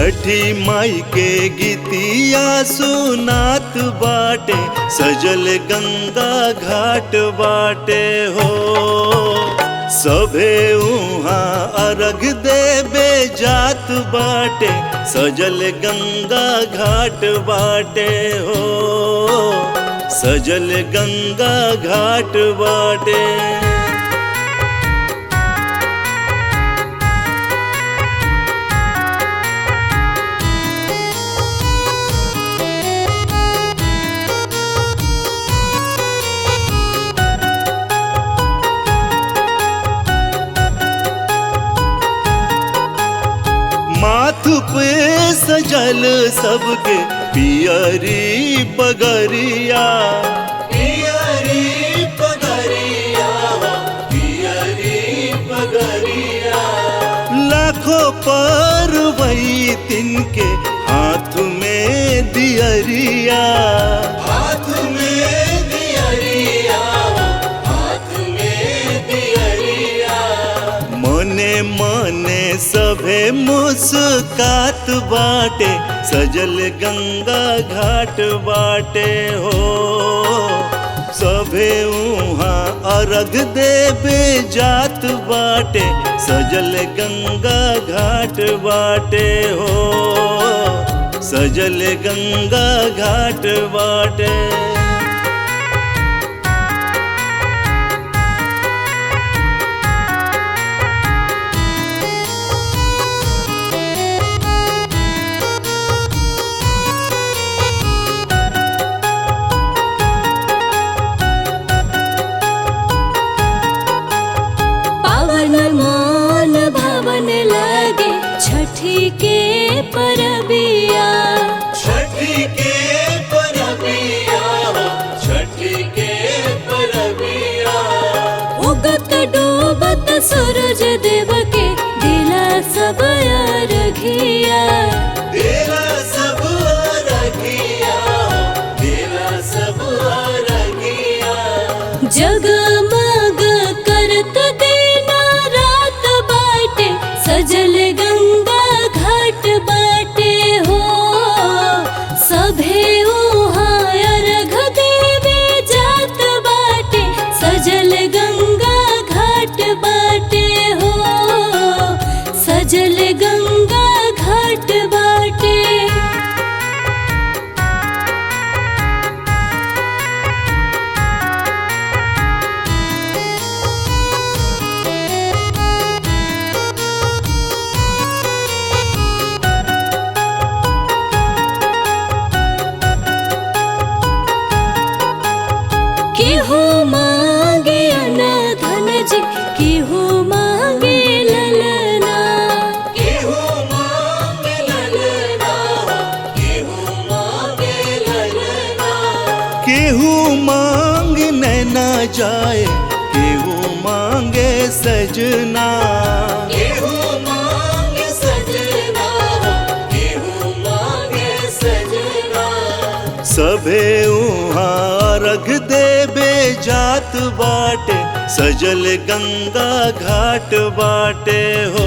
छठी माई के गीतिया सुनात बाटे, सजल गंगा घाट बाटे हो। सभे उहाँ अर्घ देबे जात बाटे, सजल गंगा घाट बाटे हो, सजल गंगा घाट बाटे। माथ पे सजल सबके पियरी पगरिया, पियरी पगरिया, पियरी पगरिया। लाखों परवई तिनके हाथ में दियरिया, हाथ में दियरिया, हाथ में दियरिया। मने मने सभे मुस्कात बाटे, सजल गंगा घाट बाटे हो। सभे उहाँ अर्घ देबे जात बाटे, सजल गंगा घाट बाटे हो, सजल गंगा घाट बाटे। मन भवन लगे छठी के परबिया, छठी के परबिया, छठी के परबिया। उगत डूबत सूरज देव के दिला सब अर्घिया, दिला सब अर्घिया, दिला सब अर्घिया। जगमग करत दीना रात बाटे, सजल गंगा घाट बाटे हो। सभे उहाँ अर्घ देबे जात बाटे, सजल गंगा घाट बाटे हो, सजल गंगा घाट बाटे। केहू मांगे अनधन जी, केहू मांगे ललना, केहू मांगे ललना, केहू मांगे ललना। केहू मांग नैना जाए, केहू मांगे सजना, केहू मांगे सजना, केहू मांगे सजना। सभे उहाँ अर्घ देबे जात बाटे, सजल गंगा घाट बाटे हो।